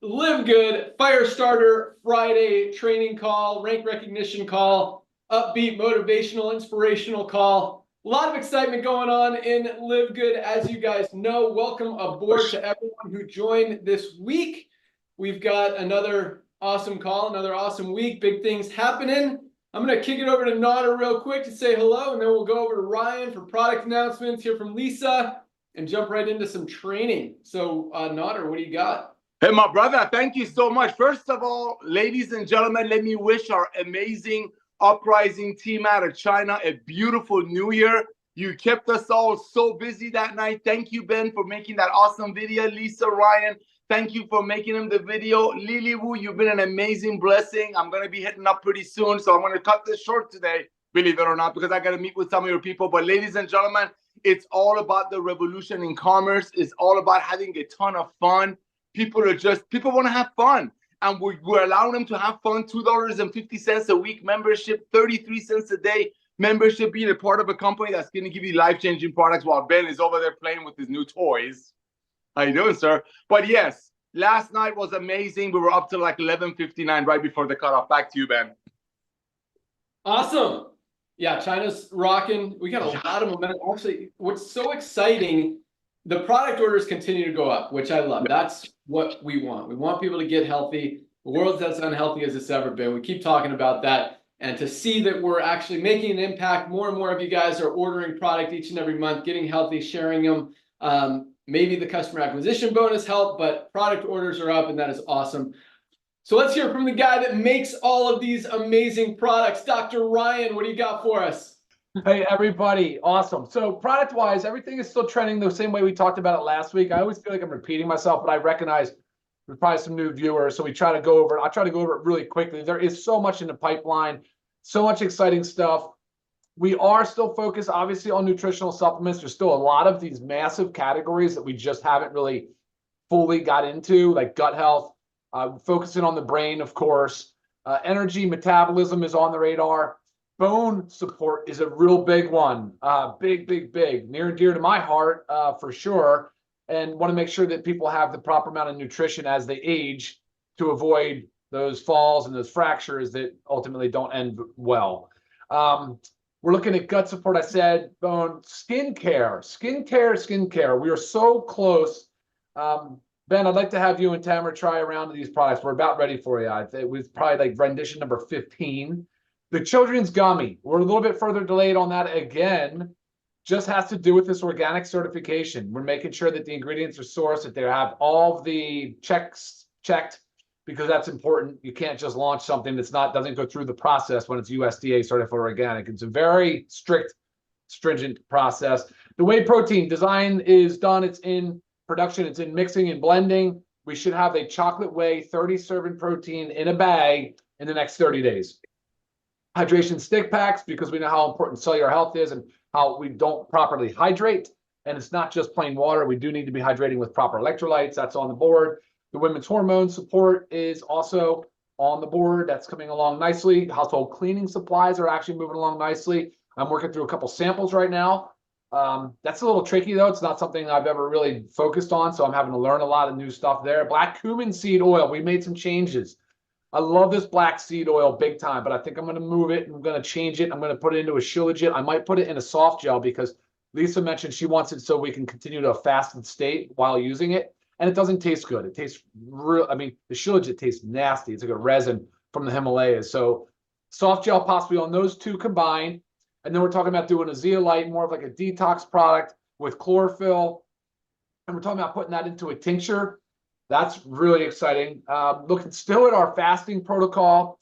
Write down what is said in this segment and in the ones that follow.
Livegood Fire Starter Friday training call, rank recognition call, upbeat, motivational, inspirational call. A lot of excitement going on in Livegood, as you guys know. Welcome aboard to everyone who joined this week. We've got another awesome call, another awesome week. Big things happening. I'm going to kick it over to Nodder real quick to say hello, and then we'll go over to Ryan for product announcements, hear from Lisa, and jump right into some training. So, Nodder, what do you got? Hey, my brother, thank you so much. First of all, ladies and gentlemen, let me wish our amazing Uprising team out of China a beautiful new year. You kept us all so busy that night. Thank you, Ben, for making that awesome video. Lisa, Ryan, thank you for making him the video. Lily Wu, you've been an amazing blessing. I'm going to be hitting up pretty soon, so I'm going to cut this short today, believe it or not, because I got to meet with some of your people. But ladies and gentlemen, it's all about the revolution in commerce. It's all about having a ton of fun. People want to have fun. And we're allowing them to have fun. $2.50 a week membership, 33 cents a day membership, being a part of a company that's going to give you life-changing products while Ben is over there playing with his new toys. How you doing, sir? But yes, last night was amazing. We were up to like 11:59 right before the cutoff. Back to you, Ben. Awesome. Yeah, China's rocking. We got a lot of momentum. Actually, what's so exciting, the product orders continue to go up, which I love. That's what we want. We want people to get healthy. The world's as unhealthy as it's ever been. We keep talking about that. And to see that we're actually making an impact, more and more of you guys are ordering product each and every month, getting healthy, sharing them. Maybe the customer acquisition bonus helped, but product orders are up, and that is awesome. So let's hear from the guy that makes all of these amazing products. Dr. Ryan, what do you got for us? Hey, everybody. Awesome. So product-wise, everything is still trending the same way we talked about it last week. I always feel like I'm repeating myself, but I recognize there's probably some new viewers, so we try to go over it. I'll try to go over it really quickly. There is so much in the pipeline, so much exciting stuff. We are still focused, obviously, on nutritional supplements. There's still a lot of these massive categories that we just haven't really fully got into, like gut health, focusing on the brain, of course. Energy, metabolism is on the radar. Bone support is a real big one, big, near and dear to my heart, for sure, and want to make sure that people have the proper amount of nutrition as they age to avoid those falls and those fractures that ultimately don't end well. We're looking at gut support, I said, bone, skincare. We are so close. Ben, I'd like to have you and Tamara try a round of these products. We're about ready for you. It was probably like rendition number 15. The children's gummy, we're a little bit further delayed on that again. Just has to do with this organic certification. We're making sure that the ingredients are sourced, that they have all the checks checked, because that's important. You can't just launch something that's doesn't go through the process when it's USDA certified organic. It's a very strict, stringent process. The whey protein design is done. It's in production. It's in mixing and blending. We should have a chocolate whey 30-serving protein in a bag in the next 30 days. Hydration stick packs, because we know how important cellular health is and how we don't properly hydrate. And it's not just plain water. We do need to be hydrating with proper electrolytes. That's on the board. The women's hormone support is also on the board. That's coming along nicely. Household cleaning supplies are actually moving along nicely. I'm working through a couple samples right now. That's a little tricky, though. It's not something I've ever really focused on, so I'm having to learn a lot of new stuff there. Black cumin seed oil, we made some changes. I love this black seed oil big time, but I think I'm going to move it. I'm going to change it. I'm going to put it into a Shilajit. I might put it in a soft gel, because Lisa mentioned she wants it so we can continue to a fasted state while using it. And it doesn't taste good. It tastes real. I mean, the Shilajit tastes nasty. It's like a resin from the Himalayas. So soft gel possibly on those two combined. And then we're talking about doing a zeolite, more of like a detox product with chlorophyll. And we're talking about putting that into a tincture. That's really exciting. Looking still at our fasting protocol.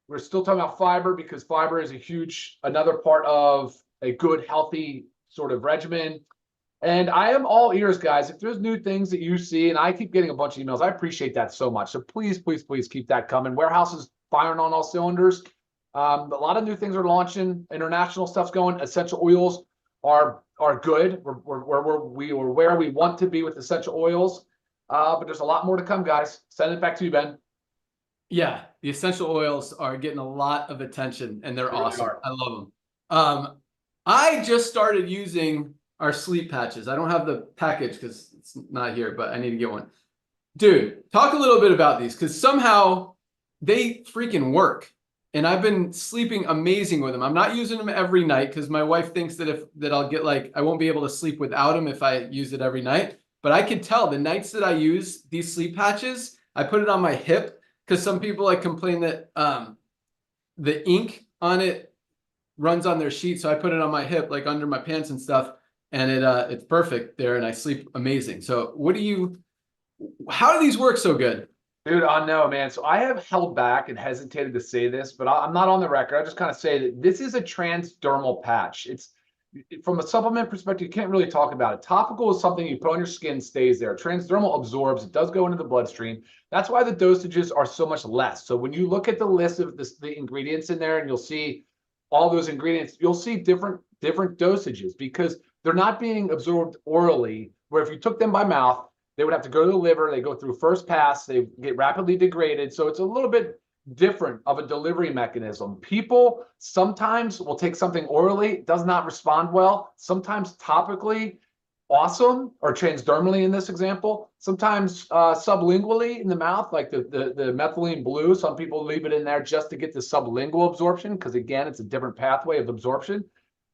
We're still talking about fiber, because fiber is another part of a good, healthy sort of regimen. And I am all ears, guys. If there's new things that you see, and I keep getting a bunch of emails, I appreciate that so much. So please keep that coming. Warehouse is firing on all cylinders. A lot of new things are launching. International stuff's going. Essential oils are good. We're where we want to be with essential oils. But there's a lot more to come, guys. Send it back to you, Ben. Yeah, the essential oils are getting a lot of attention, and they're awesome. I love them. I just started using our sleep patches. I don't have the package because it's not here, but I need to get one. Dude, talk a little bit about these because somehow they freaking work. And I've been sleeping amazing with them. I'm not using them every night because my wife thinks that I'll get like I won't be able to sleep without them if I use it every night. But I can tell the nights that I use these sleep patches, I put it on my hip because some people like complain that the ink on it runs on their sheet. So I put it on my hip, like under my pants and stuff, and it's perfect there, and I sleep amazing. So how do these work so good? Dude, I know, man. So I have held back and hesitated to say this, but I'm not on the record. I just kind of say that this is a transdermal patch. It's from a supplement perspective, you can't really talk about it. Topical is something you put on your skin, stays there. Transdermal absorbs, it does go into the bloodstream. That's why the dosages are so much less. So when you look at the list of the ingredients in there and you'll see all those ingredients, you'll see different dosages because they're not being absorbed orally, where if you took them by mouth, they would have to go to the liver. They go through first pass. They get rapidly degraded. So it's a little bit different of a delivery mechanism. People sometimes will take something orally, does not respond well. Sometimes topically, awesome, or transdermally in this example. Sometimes sublingually in the mouth, like the methylene blue. Some people leave it in there just to get the sublingual absorption because, again, it's a different pathway of absorption.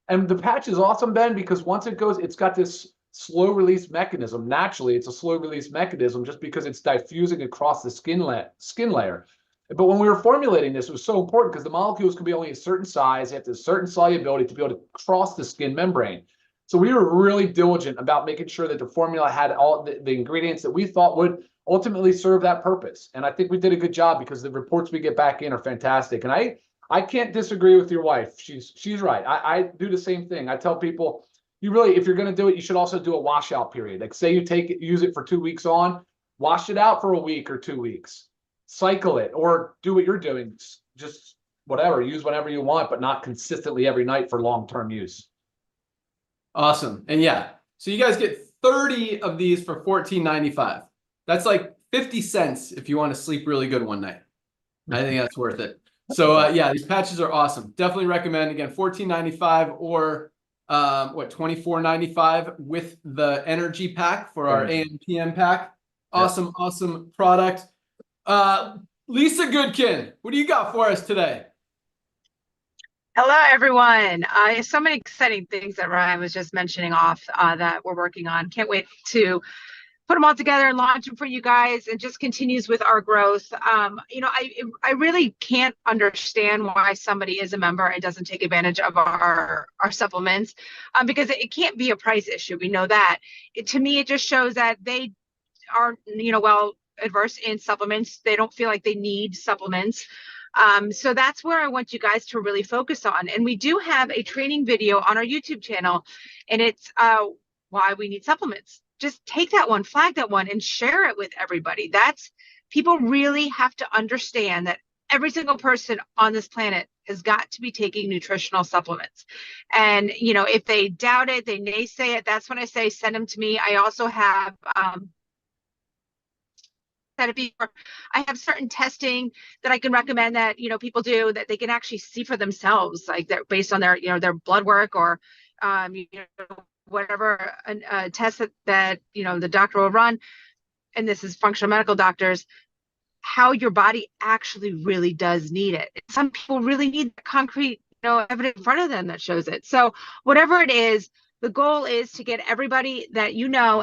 And the patch is awesome, Ben, because once it goes, it's got this slow release mechanism. Naturally, it's a slow release mechanism just because it's diffusing across the skin layer. But when we were formulating this, it was so important because the molecules can be only a certain size, they have a certain solubility to be able to cross the skin membrane. So we were really diligent about making sure that the formula had all the ingredients that we thought would ultimately serve that purpose. And I think we did a good job because the reports we get back in are fantastic. And I can't disagree with your wife. She's right. I do the same thing. I tell people, you really, if you're going to do it, you should also do a washout period. Like say you use it for 2 weeks on, wash it out for a week or 2 weeks, cycle it, or do what you're doing. Just whatever, use whenever you want, but not consistently every night for long-term use. Awesome. And yeah, so you guys get 30 of these for $14.95. That's like 50 cents if you want to sleep really good one night. I think that's worth it. So yeah, these patches are awesome. Definitely recommend. Again, $14.95 or $24.95 with the energy pack for our AM PM pack. Awesome, awesome product. Lisa Goodkin, what do you got for us today? Hello, everyone. So many exciting things that Ryan was just mentioning off that we're working on. Can't wait to put them all together and launch them for you guys, and just continues with our growth. I really can't understand why somebody is a member and doesn't take advantage of our supplements, because it can't be a price issue. We know that. To me, it just shows that they are, well adverse in supplements. They don't feel like they need supplements. So that's where I want you guys to really focus on. And we do have a training video on our YouTube channel, and it's why we need supplements. Just take that one, flag that one, and share it with everybody. People really have to understand that every single person on this planet has got to be taking nutritional supplements. And, if they doubt it, they naysay it, that's when I say, send them to me. I also have, I have certain testing that I can recommend that, people do that they can actually see for themselves, like that based on their, their blood work or, whatever test that the doctor will run. And this is functional medical doctors, how your body actually really does need it. Some people really need concrete, evidence in front of them that shows it. So whatever it is, the goal is to get everybody that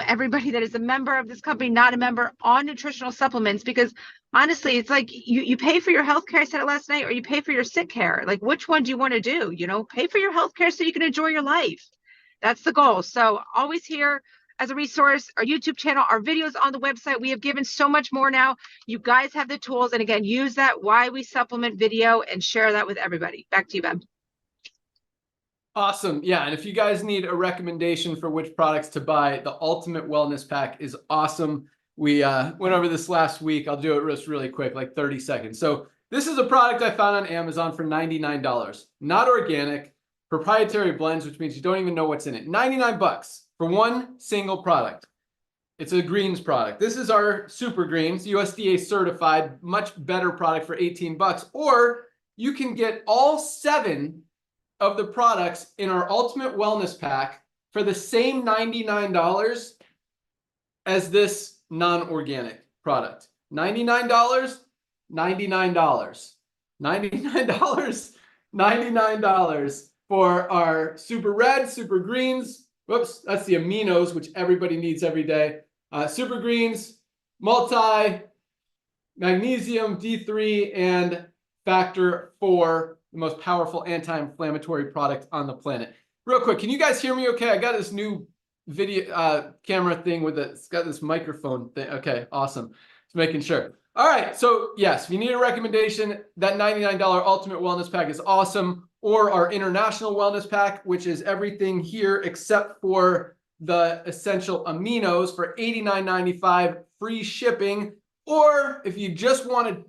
everybody that is a member of this company, not a member, on nutritional supplements, because honestly, it's like you pay for your healthcare, I said it last night, or you pay for your sick care. Like, which one do you want to do? Pay for your healthcare so you can enjoy your life. That's the goal. So always here as a resource, our YouTube channel, our videos on the website. We have given so much more now. You guys have the tools. And again, use that Why We Supplement video and share that with everybody. Back to you, Ben. Awesome. Yeah. And if you guys need a recommendation for which products to buy, the Ultimate Wellness Pack is awesome. We went over this last week. I'll do it just really quick, like 30 seconds. So this is a product I found on Amazon for $99. Not organic, proprietary blends, which means you don't even know what's in it. 99 bucks for one single product. It's a greens product. This is our super greens, USDA certified, much better product for 18 bucks. Or you can get all 7 of the products in our Ultimate Wellness Pack for the same $99 as this non-organic product. $99, $99, $99, $99 for our super red, super greens. Whoops, that's the aminos, which everybody needs every day. Super greens, multi, magnesium, D3, and factor 4, the most powerful anti-inflammatory product on the planet. Real quick, can you guys hear me okay? I got this new video camera thing with it. It's got this microphone thing. Okay, awesome. Just making sure. All right, so yes, if you need a recommendation, that $99 Ultimate Wellness Pack is awesome, or our International Wellness Pack, which is everything here except for the essential aminos for $89.95, free shipping. Or if you just want to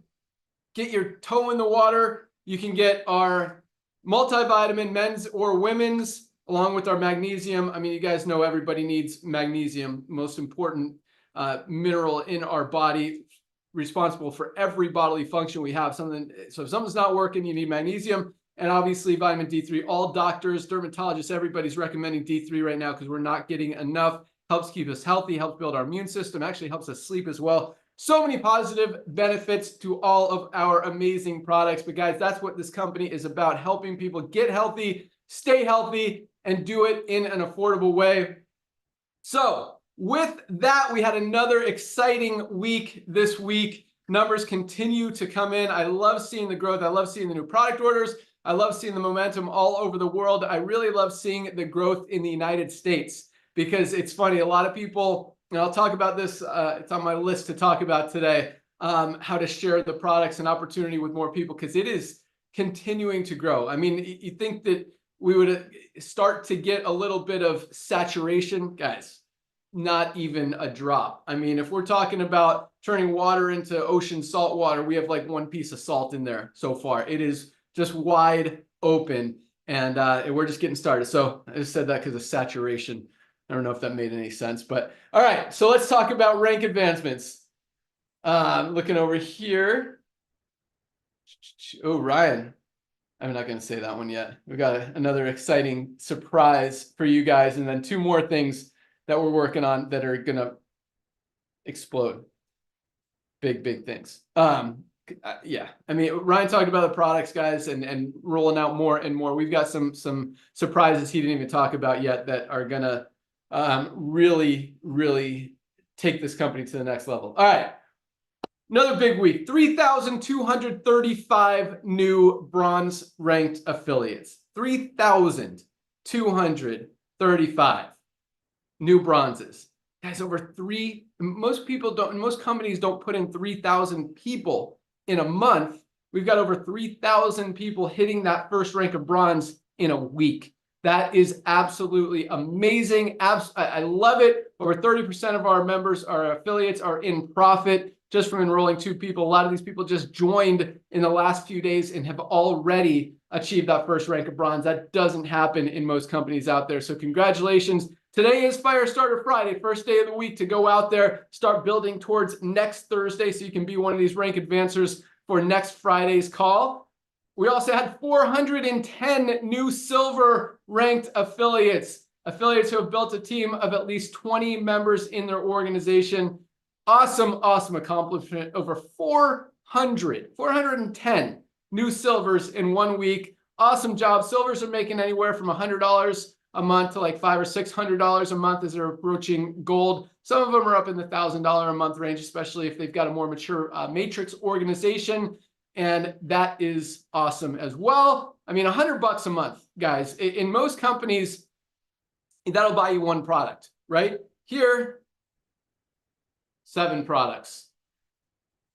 get your toe in the water, you can get our multivitamin, men's or women's, along with our magnesium. I mean, you guys know everybody needs magnesium, most important mineral in our body, responsible for every bodily function we have. So if something's not working, you need magnesium. And obviously vitamin D3. All doctors, dermatologists, everybody's recommending D3 right now because we're not getting enough. Helps keep us healthy, helps build our immune system, actually helps us sleep as well. So many positive benefits to all of our amazing products. But guys, that's what this company is about, helping people get healthy, stay healthy, and do it in an affordable way. So with that, we had another exciting week this week. Numbers continue to come in. I love seeing the growth. I love seeing the new product orders. I love seeing the momentum all over the world. I really love seeing the growth in the United States because it's funny. A lot of people, and I'll talk about this, it's on my list to talk about today, how to share the products and opportunity with more people because it is continuing to grow. I mean, you think that we would start to get a little bit of saturation, guys, not even a drop. I mean, if we're talking about turning water into ocean salt water, we have like one piece of salt in there so far. It is just wide open, and we're just getting started. So I just said that because of saturation. I don't know if that made any sense, but all right. So let's talk about rank advancements. Looking over here. Oh, Ryan. I'm not going to say that one yet. We've got another exciting surprise for you guys, and then two more things that we're working on that are going to explode. Big things. Yeah, I mean, Ryan talked about the products, guys, and rolling out more and more. We've got some surprises he didn't even talk about yet that are going to really take this company to the next level. All right. Another big week, 3,235 new bronze ranked affiliates, 3,235 new bronzes. Guys, most companies don't put in 3,000 people in a month. We've got over 3,000 people hitting that first rank of bronze in a week. That is absolutely amazing. I love it. Over 30% of our members, our affiliates, are in profit just from enrolling 2 people. A lot of these people just joined in the last few days and have already achieved that first rank of bronze. That doesn't happen in most companies out there. So congratulations. Today is Firestarter Friday, first day of the week to go out there, start building towards next Thursday so you can be one of these rank advancers for next Friday's call. We also had 410 new silver ranked affiliates who have built a team of at least 20 members in their organization. Awesome accomplishment. Over 410 new silvers in 1 week. Awesome job. Silvers are making anywhere from $100 a month to like $500 or $600 a month as they're approaching gold. Some of them are up in the $1,000 a month range, especially if they've got a more mature matrix organization. And that is awesome as well. I mean, $100 a month, guys. In most companies, that'll buy you 1 product, right? Here, 7 products.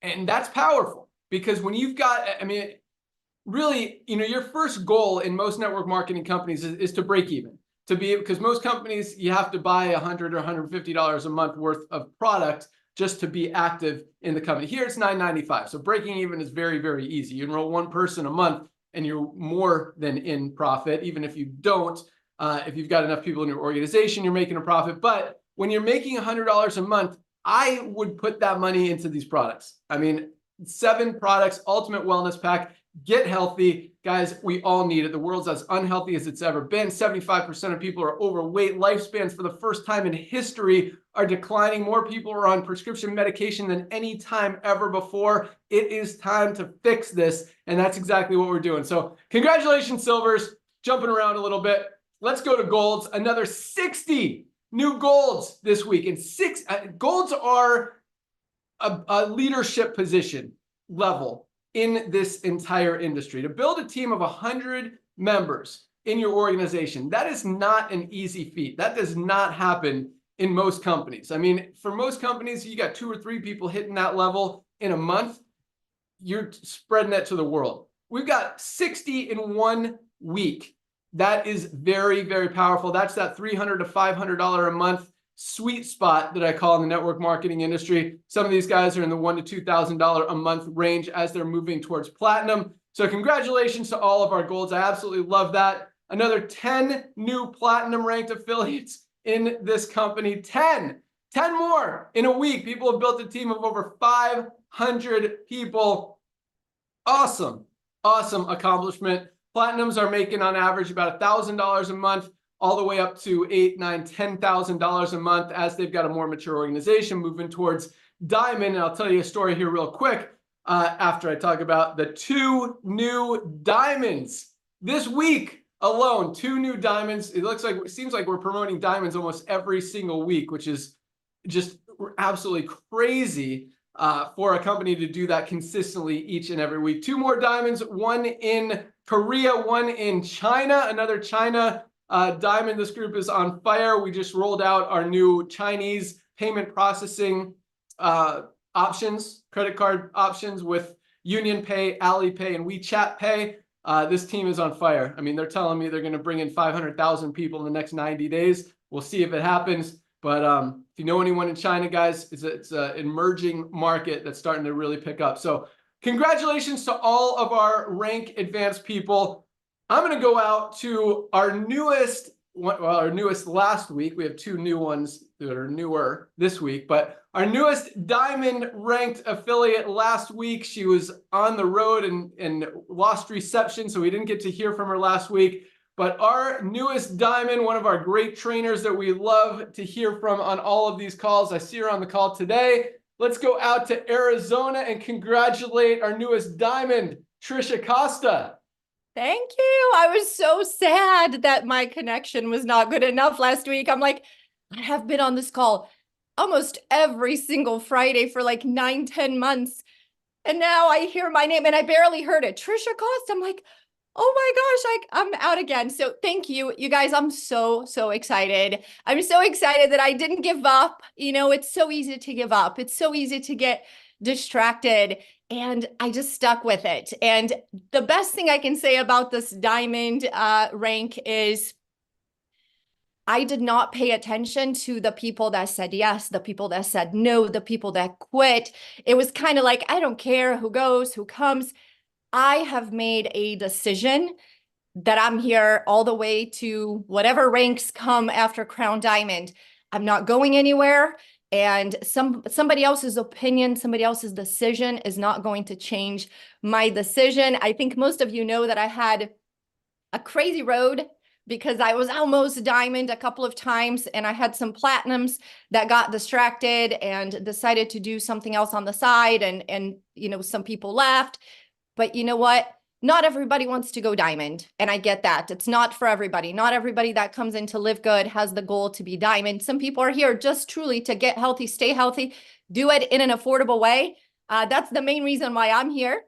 And that's powerful because when you've got, I mean, really, your first goal in most network marketing companies is to break even. Because most companies, you have to buy $100 or $150 a month worth of product just to be active in the company. Here it's $9.95. So breaking even is very, very easy. You enroll 1 person a month and you're more than in profit. Even if you don't, if you've got enough people in your organization, you're making a profit. But when you're making $100 a month, I would put that money into these products. I mean, 7 products, ultimate wellness pack. Get healthy. Guys, we all need it. The world's as unhealthy as it's ever been. 75% of people are overweight. Lifespans for the first time in history are declining. More people are on prescription medication than any time ever before. It is time to fix this, and that's exactly what we're doing. So congratulations, Silvers. Jumping around a little bit. Let's go to golds. Another 60 new golds this week. And golds are a leadership position level in this entire industry. To build a team of 100 members in your organization, that is not an easy feat. That does not happen in most companies. I mean, for most companies, you got 2 or 3 people hitting that level in a month, you're spreading that to the world. We've got 60 in 1 week. That is very, very powerful. That's that $300 to $500 a month sweet spot that I call in the network marketing industry. Some of these guys are in the $1,000 to $2,000 a month range as they're moving towards platinum. So congratulations to all of our golds. I absolutely love that. Another 10 new platinum ranked affiliates in this company. 10 more in a week. People have built a team of over 500 people. Awesome accomplishment. Platinums are making on average about $1,000 a month, all the way up to $8,000, $9,000, $10,000 a month as they've got a more mature organization moving towards diamond. And I'll tell you a story here real quick after I talk about the 2 new diamonds this week alone. 2 new diamonds. It seems like we're promoting diamonds almost every single week, which is just absolutely crazy for a company to do that consistently each and every week. 2 more diamonds, 1 in Korea, 1 in China, another China diamond. This group is on fire. We just rolled out our new Chinese payment processing options, credit card options with Union Pay, Alipay, and WeChat Pay. This team is on fire. I mean, they're telling me they're going to bring in 500,000 people in the next 90 days. We'll see if it happens. But if you know anyone in China, guys, it's an emerging market that's starting to really pick up. So congratulations to all of our rank advanced people. I'm going to go out to our newest last week. We have 2 new ones that are newer this week, but our newest diamond ranked affiliate last week, she was on the road and lost reception, so we didn't get to hear from her last week. But our newest diamond, one of our great trainers that we love to hear from on all of these calls. I see her on the call today. Let's go out to Arizona and congratulate our newest diamond, Trisha Costa. Thank you. I was so sad that my connection was not good enough last week. I'm like, I have been on this call almost every single Friday for like 9-10 months. And now I hear my name and I barely heard it. Trisha Costa. I'm like, oh my gosh, I'm out again. So thank you, you guys. I'm so excited. I'm so excited that I didn't give up. You know, it's so easy to give up. It's so easy to get distracted. And I just stuck with it. And the best thing I can say about this diamond rank is I did not pay attention to the people that said yes, the people that said no, the people that quit. It was kind of like, I don't care who goes, who comes. I have made a decision that I'm here all the way to whatever ranks come after Crown Diamond. I'm not going anywhere. And somebody else's opinion, somebody else's decision is not going to change my decision. I think most of you know that I had a crazy road because I was almost diamond a couple of times and I had some platinums that got distracted and decided to do something else on the side and you know, some people left. But you know what? Not everybody wants to go diamond. And I get that. It's not for everybody. Not everybody that comes into Livegood has the goal to be diamond. Some people are here just truly to get healthy, stay healthy, do it in an affordable way. That's the main reason why I'm here.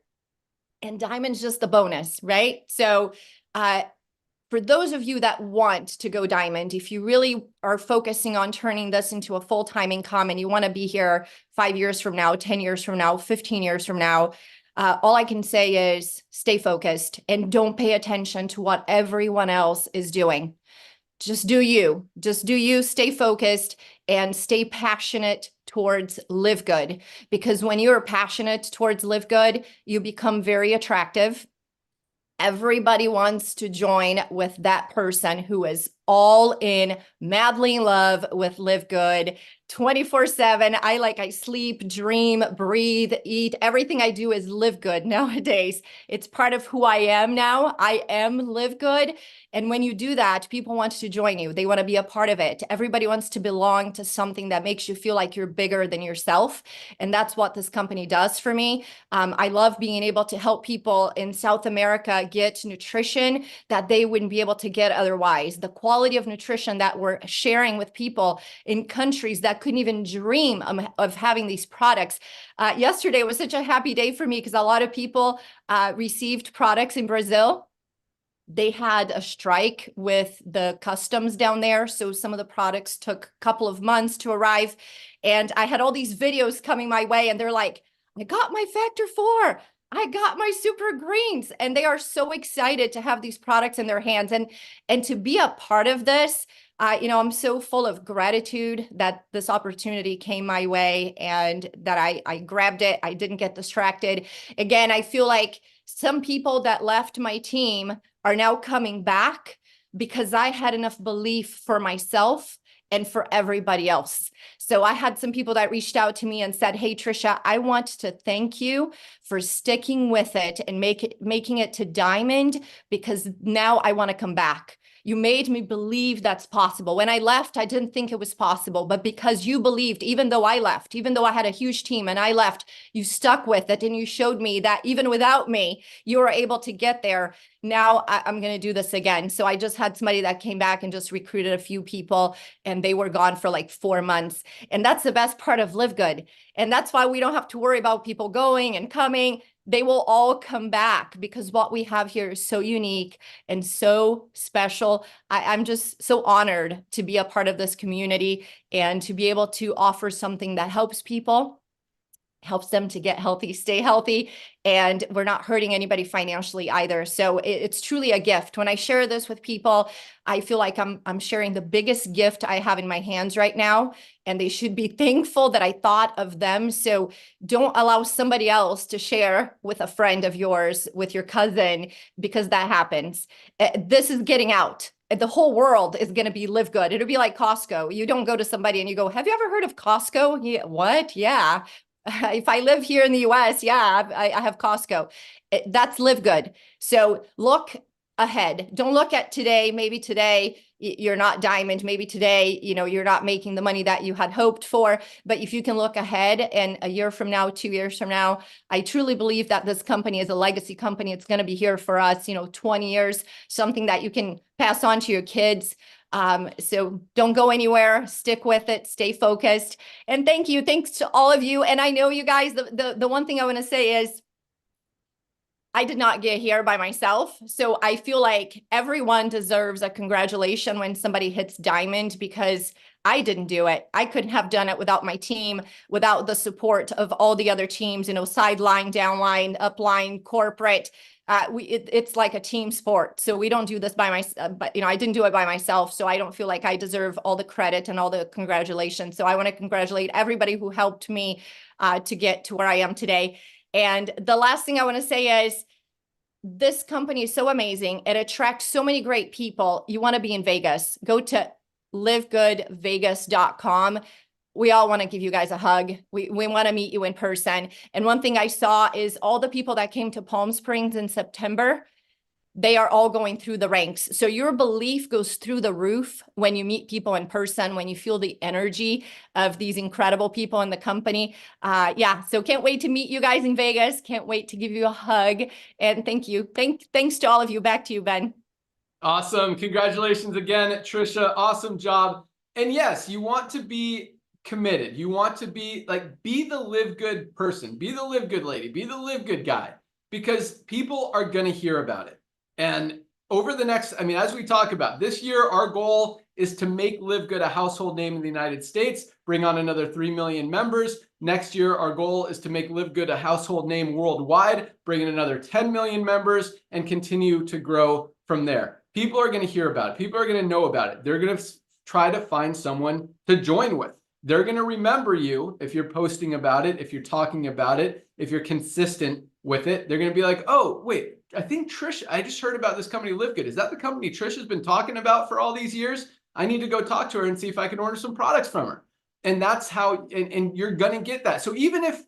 And diamond's just the bonus, right? So for those of you that want to go diamond, if you really are focusing on turning this into a full-time income and you want to be here 5 years from now, 10 years from now, 15 years from now, all I can say is stay focused and don't pay attention to what everyone else is doing. Just do you. Just do you. Stay focused and stay passionate towards Livegood. Because when you're passionate towards Livegood, you become very attractive. Everybody wants to join with that person who is all in, madly in love with Livegood 24/7. I sleep, dream, breathe, eat. Everything I do is Live Good nowadays. It's part of who I am now. I am Live Good. And when you do that, people want to join you. They want to be a part of it. Everybody wants to belong to something that makes you feel like you're bigger than yourself. And that's what this company does for me. I love being able to help people in South America get nutrition that they wouldn't be able to get otherwise. The quality of nutrition that we're sharing with people in countries that couldn't even dream of having these products. Yesterday was such a happy day for me because a lot of people received products in Brazil. They had a strike with the customs down there. So some of the products took a couple of months to arrive. And I had all these videos coming my way and they're like, I got my Factor 4. I got my super greens. And they are so excited to have these products in their hands and to be a part of this. I'm so full of gratitude that this opportunity came my way and that I grabbed it. I didn't get distracted. Again, I feel like some people that left my team are now coming back because I had enough belief for myself and for everybody else. So I had some people that reached out to me and said, hey, Trisha, I want to thank you for sticking with it and making it to diamond because now I want to come back. You made me believe that's possible. When I left, I didn't think it was possible, but because you believed, even though I left, even though I had a huge team and I left, you stuck with it and you showed me that even without me, you were able to get there. Now I'm going to do this again. So I just had somebody that came back and just recruited a few people and they were gone for like 4 months. And that's the best part of Live Good. And that's why we don't have to worry about people going and coming. They will all come back because what we have here is so unique and so special. I'm just so honored to be a part of this community and to be able to offer something that helps people, helps them to get healthy, stay healthy, and we're not hurting anybody financially either. So it's truly a gift. When I share this with people, I feel like I'm sharing the biggest gift I have in my hands right now, and they should be thankful that I thought of them. So don't allow somebody else to share with a friend of yours, with your cousin, because that happens. This is getting out. The whole world is going to be Live Good. It'll be like Costco. You don't go to somebody and you go, have you ever heard of Costco? Yeah, what? Yeah. If I live here in the US, yeah, I have Costco. That's Live Good. So look ahead. Don't look at today. Maybe today you're not diamond. Maybe today, you're not making the money that you had hoped for. But if you can look ahead and a year from now, 2 years from now, I truly believe that this company is a legacy company. It's going to be here for us, 20 years, something that you can pass on to your kids. So don't go anywhere, stick with it, stay focused. And thank you. Thanks to all of you. And I know you guys, the one thing I want to say is I did not get here by myself. So I feel like everyone deserves a congratulation when somebody hits diamond because I didn't do it. I couldn't have done it without my team, without the support of all the other teams, sideline, downline, upline, corporate. It's like a team sport. So we don't do this by myself, but I didn't do it by myself. So I don't feel like I deserve all the credit and all the congratulations. So I want to congratulate everybody who helped me to get to where I am today. And the last thing I want to say is this company is so amazing. It attracts so many great people. You want to be in Vegas, go to livegoodvegas.com. We all want to give you guys a hug. We want to meet you in person. And one thing I saw is all the people that came to Palm Springs in September, they are all going through the ranks. So your belief goes through the roof when you meet people in person, when you feel the energy of these incredible people in the company. So can't wait to meet you guys in Vegas. Can't wait to give you a hug. And thank you. Thanks to all of you. Back to you, Ben. Awesome. Congratulations again, Trisha. Awesome job. And yes, you want to be committed. You want to be the Live Good person, be the Live Good lady, be the Live Good guy, because people are going to hear about it. And over the next, as we talk about this year, our goal is to make Live Good a household name in the United States, bring on another 3 million members. Next year, our goal is to make Live Good a household name worldwide, bring in another 10 million members, and continue to grow from there. People are going to hear about it. People are going to know about it. They're going to try to find someone to join with. They're going to remember you if you're posting about it, if you're talking about it, if you're consistent with it. They're going to be like, oh, wait, I think Trisha, I just heard about this company, Live Good. Is that the company Trisha's been talking about for all these years? I need to go talk to her and see if I can order some products from her. And that's how, and you're going to get that. So even if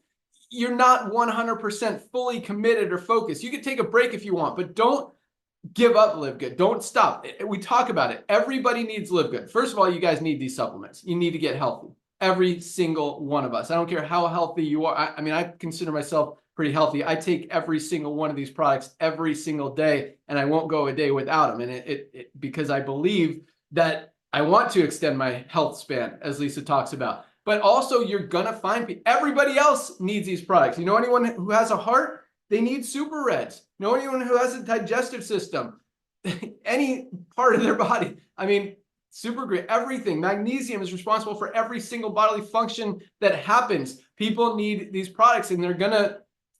you're not 100% fully committed or focused, you can take a break if you want, but don't give up Livegood. Don't stop. We talk about it. Everybody needs Livegood. First of all, you guys need these supplements. You need to get healthy. Every single one of us. I don't care how healthy you are. I mean, I consider myself pretty healthy. I take every single one of these products every single day, and I won't go a day without them. And because I believe that I want to extend my health span, as Lisa talks about. But also, you're gonna find everybody else needs these products. You know, anyone who has a heart, they need Super Reds. You know, anyone who has a digestive system, any part of their body. I mean, super great. Everything. Magnesium is responsible for every single bodily function that happens. People need these products, and they're gonna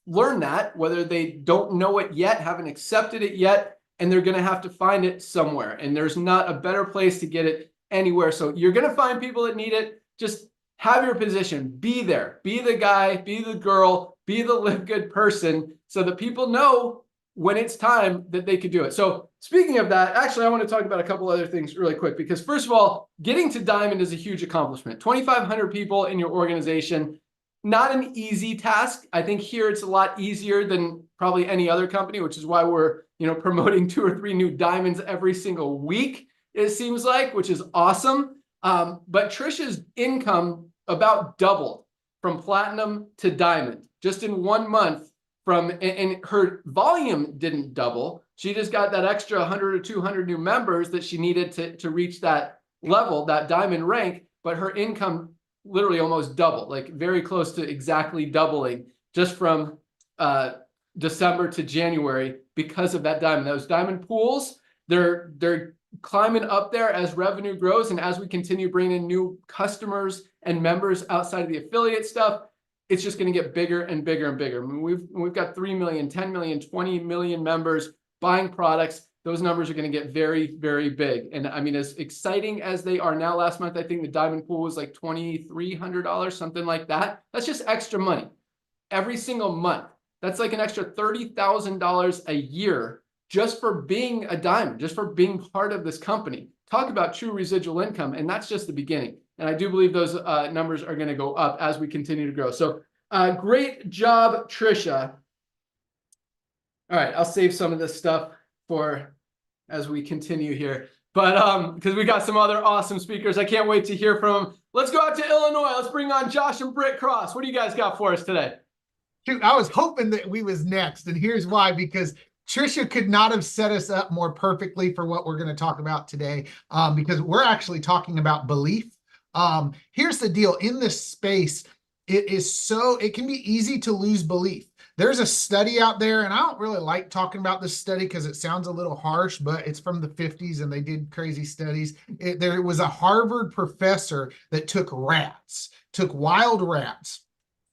learn that, whether they don't know it yet, haven't accepted it yet, and they're going to have to find it somewhere. And there's not a better place to get it anywhere. So you're going to find people that need it. Just have your position. Be there. Be the guy, be the girl, be the Livegood person, so that people know when it's time that they could do it. So speaking of that, actually, I want to talk about a couple other things really quick, because first of all, getting to Diamond is a huge accomplishment. 2,500 people in your organization. Not an easy task. I think here it's a lot easier than probably any other company, which is why we're, promoting 2 or 3 new diamonds every single week, it seems like, which is awesome. But Trisha's income about doubled from platinum to diamond just in 1 month. And her volume didn't double. She just got that extra 100 or 200 new members that she needed to reach that level, that diamond rank. But her income literally almost doubled, like very close to exactly doubling just from December to January because of that diamond. Those diamond pools, they're climbing up there as revenue grows, and as we continue bringing in new customers and members outside of the affiliate stuff, it's just going to get bigger and bigger and bigger. I mean, we've got 3 million, 10 million, 20 million members buying products. Those numbers are going to get very, very big. And I mean, as exciting as they are now, last month, I think the diamond pool was like $2,300, something like that. That's just extra money every single month. That's like an extra $30,000 a year just for being a diamond, just for being part of this company. Talk about true residual income. And that's just the beginning. And I do believe those numbers are going to go up as we continue to grow. So great job, Trisha. All right, I'll save some of this stuff for as we continue here. But because we got some other awesome speakers, I can't wait to hear from them. Let's go out to Illinois. Let's bring on Josh and Britt Cross. What do you guys got for us today? Shoot, I was hoping that we was next, and here's why, because Trisha could not have set us up more perfectly for what we're going to talk about today, because we're actually talking about belief. Here's the deal. In this space, it can be easy to lose belief. There's a study out there, and I don't really like talking about this study because it sounds a little harsh, but it's from the 50s and they did crazy studies. There was a Harvard professor that took wild rats.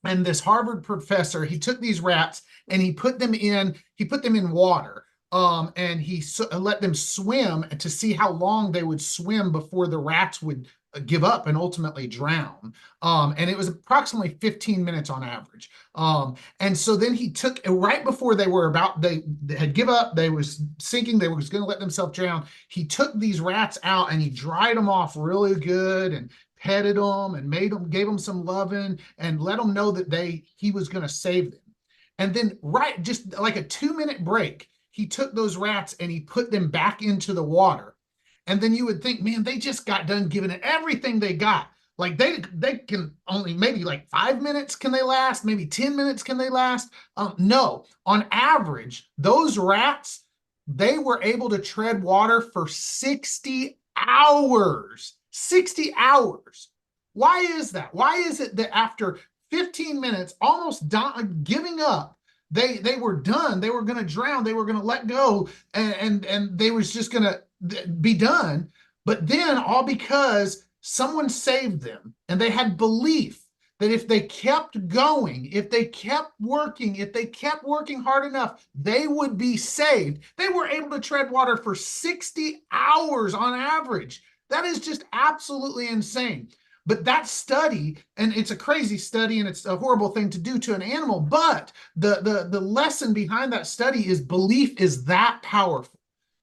And this Harvard professor, he took these rats and he put them in water. And he let them swim to see how long they would swim before the rats would give up and ultimately drown. And it was approximately 15 minutes on average. And so then he took, right before they had give up, they was sinking, they was going to let themselves drown. He took these rats out and he dried them off really good and petted them and gave them some loving and let them know that he was going to save them. And then just like a 2-minute break, he took those rats and he put them back into the water. And then you would think, man, they just got done giving it everything they got. Like they can only maybe like 5 minutes can they last, maybe 10 minutes can they last. No, on average, those rats, they were able to tread water for 60 hours. 60 hours. Why is that? Why is it that after 15 minutes, almost giving up, they were done. They were going to drown. They were going to let go, and they was just going to be done. But then all because someone saved them, and they had belief that if they kept going, if they kept working hard enough, they would be saved. They were able to tread water for 60 hours on average. That is just absolutely insane. But that study, and it's a crazy study and it's a horrible thing to do to an animal, but the lesson behind that study is belief is that powerful.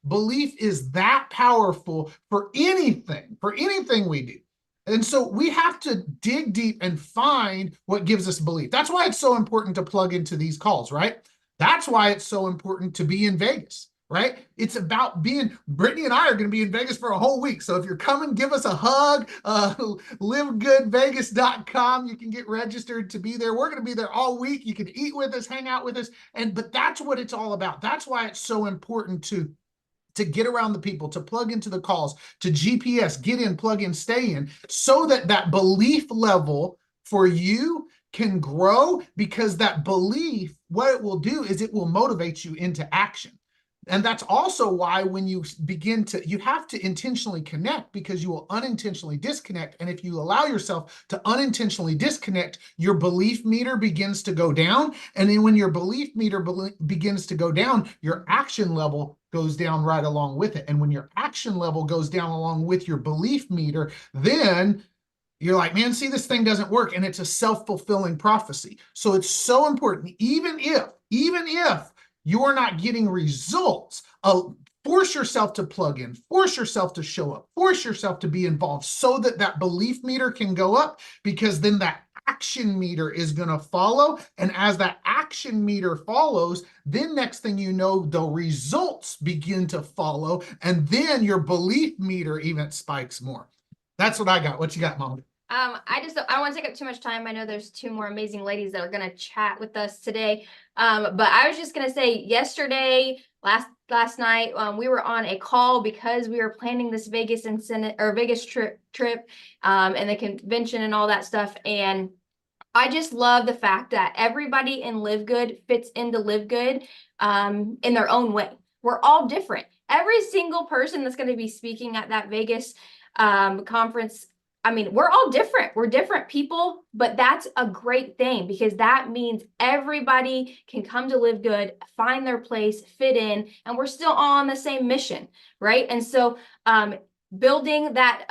Belief is that powerful for anything we do. And so we have to dig deep and find what gives us belief. That's why it's so important to plug into these calls, right? That's why it's so important to be in Vegas, right? It's about being, Brittany and I are going to be in Vegas for a whole week. So if you're coming, give us a hug, livegoodvegas.com. You can get registered to be there. We're going to be there all week. You can eat with us, hang out with us. But that's what it's all about. That's why it's so important to get around the people, to plug into the calls, to GPS, get in, plug in, stay in, so that that belief level for you can grow, because that belief, what it will do is it will motivate you into action. And that's also why when you begin to, you have to intentionally connect, because you will unintentionally disconnect. And if you allow yourself to unintentionally disconnect, your belief meter begins to go down. And then when your belief meter begins to go down, your action level goes down right along with it. And when your action level goes down along with your belief meter, then you're like, man, see, this thing doesn't work. And it's a self-fulfilling prophecy. So it's so important, even if you're not getting results, force yourself to plug in, force yourself to show up, force yourself to be involved, so that that belief meter can go up, because then that action meter is going to follow. And as that action meter follows, then next thing you know, the results begin to follow. And then your belief meter even spikes more. That's what I got. What you got, Mom? I don't want to take up too much time. I know there's two more amazing ladies that are going to chat with us today. But I was just going to say, yesterday, last night, we were on a call because we were planning this Vegas trip, and the convention and all that stuff. And I just love the fact that everybody in Livegood fits into Livegood, in their own way. We're all different. Every single person that's going to be speaking at that Vegas conference, I mean, we're all different. We're different people, but that's a great thing, because that means everybody can come to Livegood, find their place, fit in, and we're still all on the same mission, right? And so building that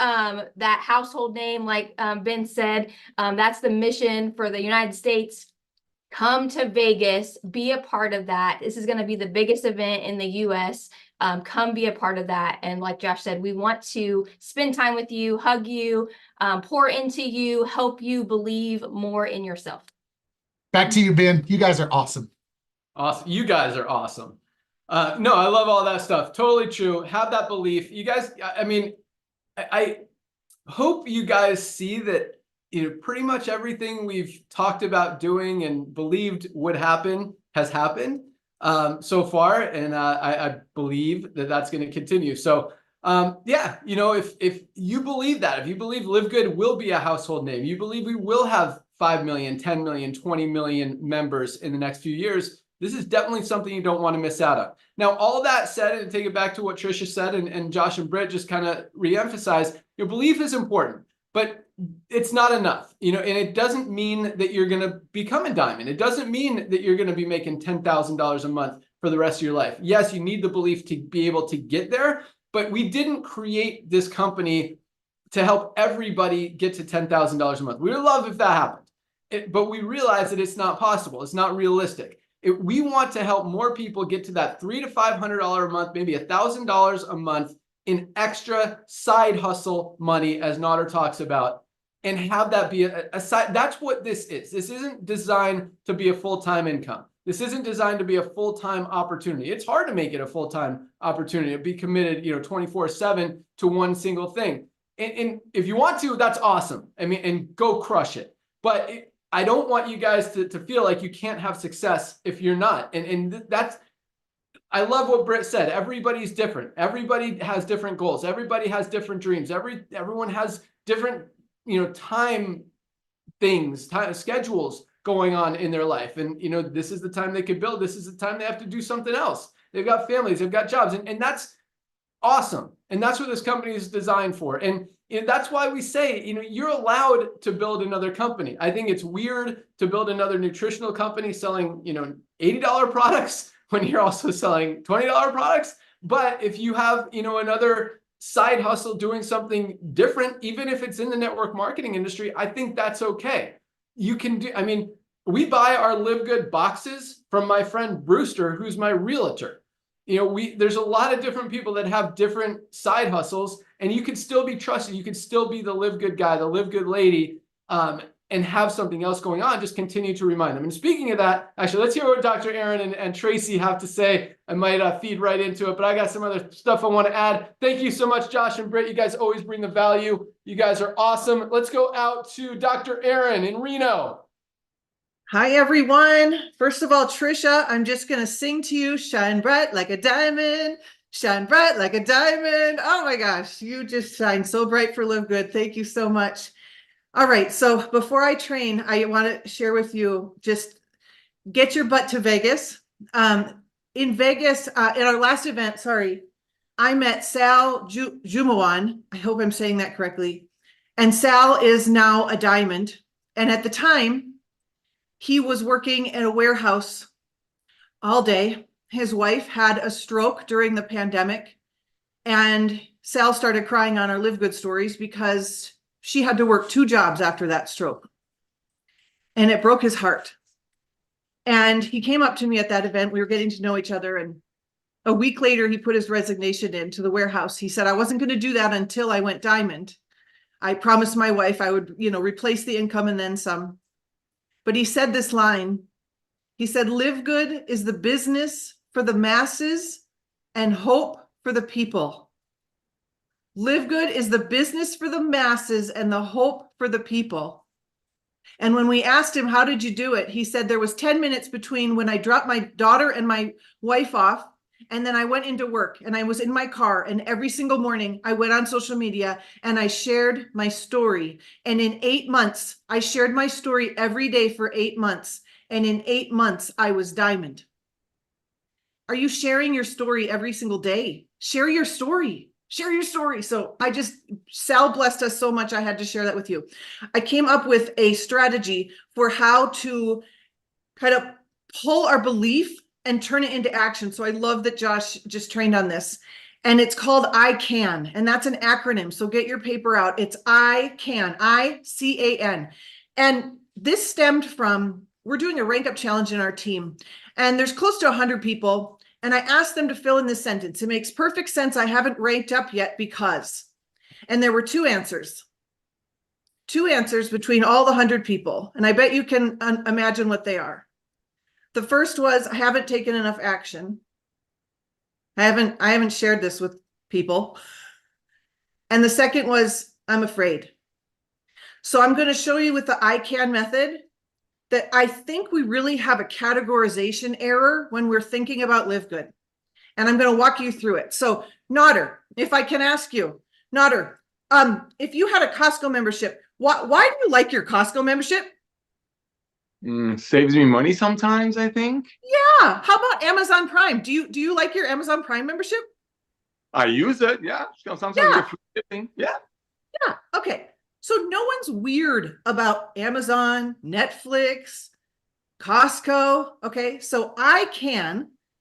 that household name, like Ben said, that's the mission for the United States. Come to Vegas, be a part of that. This is going to be the biggest event in the US. Come be a part of that. And like Josh said, we want to spend time with you, hug you, pour into you, help you believe more in yourself. Back to you, Ben. You guys are awesome. Awesome. You guys are awesome. No, I love all that stuff. Totally true. Have that belief. You guys, I mean, I hope you guys see that, you know, pretty much everything we've talked about doing and believed would happen has happened so far. And I believe that that's going to continue. So yeah, you know, if you believe that, if you believe Livegood will be a household name, you believe we will have 5 million, 10 million, 20 million members in the next few years, this is definitely something you don't want to miss out on. Now, all that said, and take it back to what Trisha said, and Josh and Britt just kind of reemphasized, your belief is important, but it's not enough, you know, and it doesn't mean that you're going to become a diamond. It doesn't mean that you're going to be making $10,000 a month for the rest of your life. Yes, you need the belief to be able to get there, but we didn't create this company to help everybody get to $10,000 a month. We would love if that happened, but we realize that it's not possible. It's not realistic. We want to help more people get to that $300 to $500 a month, maybe $1,000 a month in extra side hustle money, as Nader talks about, and have that be a side. That's what this is. This isn't designed to be a full-time income. This isn't designed to be a full-time opportunity. It's hard to make it a full-time opportunity, to be committed, you know, 24/7 to one single thing. And if you want to, that's awesome. I mean, and go crush it. But I don't want you guys to feel like you can't have success if you're not. And that's, I love what Britt said. Everybody's different. Everybody has different goals. Everybody has different dreams. Everyone has different, you know, time schedules going on in their life. And, you know, this is the time they could build. This is the time they have to do something else. They've got families, they've got jobs, and that's awesome. And that's what this company is designed for. And you know, that's why we say, you know, you're allowed to build another company. I think it's weird to build another nutritional company selling, you know, $80 products when you're also selling $20 products. But if you have, you know, another side hustle doing something different, even if it's in the network marketing industry, I think that's okay. You can do, I mean, we buy our Livegood boxes from my friend Brewster, who's my realtor. there's a lot of different people that have different side hustles, and you can still be trusted. You can still be the live good guy, the live good lady, and have something else going on. Just continue to remind them. And speaking of that, actually, let's hear what Dr. Aaron and Tracy have to say. I might feed right into it, but I got some other stuff I want to add. Thank you so much, Josh and Britt. You guys always bring the value. You guys are awesome. Let's go out to Dr. Aaron in Reno. Hi, everyone. First of all, Trisha, I'm just going to sing to you, shine bright like a diamond, shine bright like a diamond. Oh my gosh, you just shine so bright for Live Good. Thank you so much. All right, so before I train, I want to share with you, just get your butt to Vegas. In Vegas, in our last event, I met Sal Jumawan. I hope I'm saying that correctly. And Sal is now a diamond. And at the time, he was working in a warehouse all day. His wife had a stroke during the pandemic. And Sal started crying on our Live Good stories because she had to work 2 jobs after that stroke. And it broke his heart. And he came up to me at that event. We were getting to know each other. And a week later, he put his resignation into the warehouse. He said, I wasn't going to do that until I went diamond. I promised my wife I would, replace the income and then some. But he said this line. He said, Live Good is the business for the masses and hope for the people. Live Good is the business for the masses and the hope for the people. And when we asked him, how did you do it? He said there was 10 minutes between when I dropped my daughter and my wife off, and then I went into work, and I was in my car, and every single morning I went on social media and I shared my story. And in 8 months, I shared my story every day for 8 months. And in 8 months, I was diamond. Are you sharing your story every single day? Share your story. Share your story. So Sal blessed us so much. I had to share that with you. I came up with a strategy for how to kind of pull our belief and turn it into action. So I love that Josh just trained on this. And it's called I Can. And that's an acronym. So get your paper out. It's I Can, I-C-A-N. And this stemmed from, we're doing a rank up challenge in our team. And there's close to 100 people. And I asked them to fill in this sentence. It makes perfect sense. I haven't ranked up yet because, and there were 2 answers. 2 answers between all the 100 people. And I bet you can imagine what they are. The first was, I haven't taken enough action. I haven't shared this with people. And the second was, I'm afraid. So I'm going to show you with the I Can method that I think we really have a categorization error when we're thinking about Live Good. And I'm going to walk you through it. So Nodder, if I can ask you, Nodder, if you had a Costco membership, why do you like your Costco membership? Saves me money sometimes, I think. Yeah. How about Amazon Prime? Do you like your Amazon Prime membership? I use it. Yeah. Sometimes I get free shipping. Yeah. Yeah. Okay. So no one's weird about Amazon, Netflix, Costco. Okay. So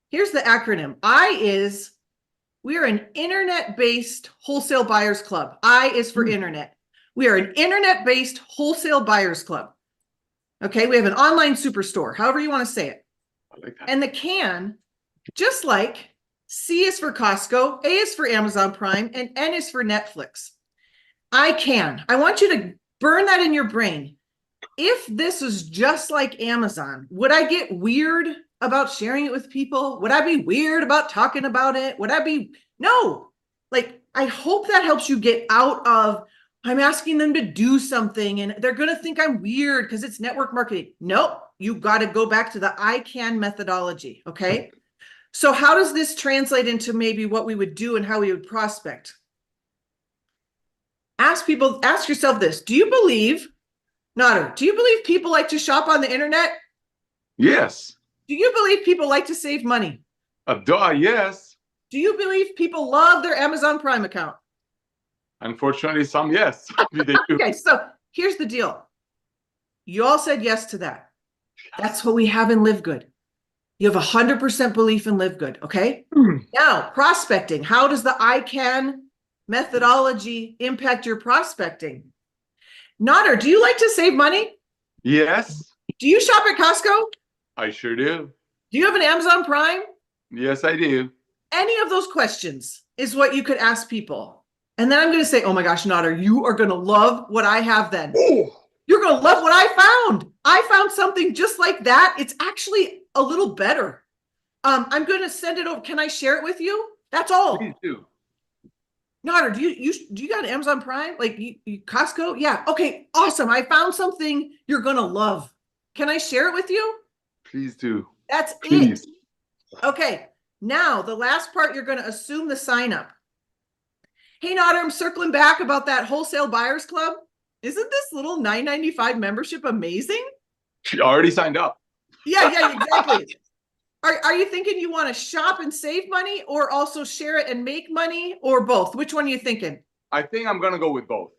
here's the acronym. We are an internet-based wholesale buyers club. I is for internet. We are an internet-based wholesale buyers club. Okay. We have an online superstore, however you want to say it. I like that. And the can, just like C is for Costco, A is for Amazon Prime, and N is for Netflix. I want you to burn that in your brain. If this is just like Amazon, would I get weird about sharing it with people? Would I be weird about talking about it? No. Like, I hope that helps you get out of, I'm asking them to do something and they're going to think I'm weird because it's network marketing. Nope. You got to go back to the I Can methodology. Okay. So how does this translate into maybe what we would do and how we would prospect? Ask yourself this. Do you believe people like to shop on the internet? Yes. Do you believe people like to save money? Yes. Do you believe people love their Amazon Prime account? Unfortunately, some yes. They do. Okay, so here's the deal. You all said yes to that. That's what we have in Live Good. You have 100% belief in Live Good, okay? Now, prospecting. How does the I Can methodology impact your prospecting? Nodder, do you like to save money? Yes. Do you shop at Costco? I sure do. Do you have an Amazon Prime? Yes, I do. Any of those questions is what you could ask people. And then I'm going to say, oh my gosh, Nader, you are going to love what I have then. Ooh. You're going to love what I found. I found something just like that. It's actually a little better. I'm going to send it over. Can I share it with you? That's all. Please do. Nader, do you got Amazon Prime? Like you Costco? Yeah. Okay. Awesome. I found something you're going to love. Can I share it with you? Please do. That's Please. it. Okay. Now the last part, you're going to assume the sign up. Hey, Nader, I'm circling back about that wholesale buyers club. Isn't this little $9.95 membership amazing? She already signed up. Yeah, exactly. Are you thinking you want to shop and save money or also share it and make money or both? Which one are you thinking? I think I'm going to go with both.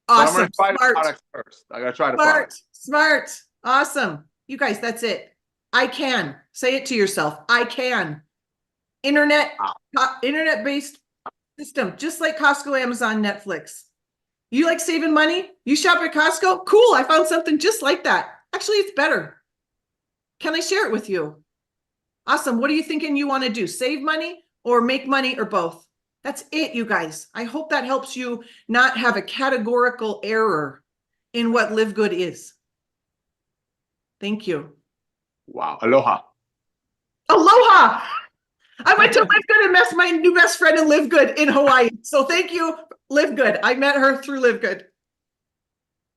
Awesome. But I'm going to try the Smart. products first. I got to try the products. Smart. Awesome. You guys, that's it. I can. Say it to yourself. I can. Internet-based system, just like Costco, Amazon, Netflix. You like saving money? You shop at Costco? Cool. I found something just like that. Actually, it's better. Can I share it with you? Awesome. What are you thinking you want to do? Save money or make money or both? That's it, you guys. I hope that helps you not have a categorical error in what Livegood is. Thank you. Wow. Aloha. Aloha. I went to Livegood and met my new best friend in Livegood in Hawaii. So thank you, Livegood. I met her through Livegood.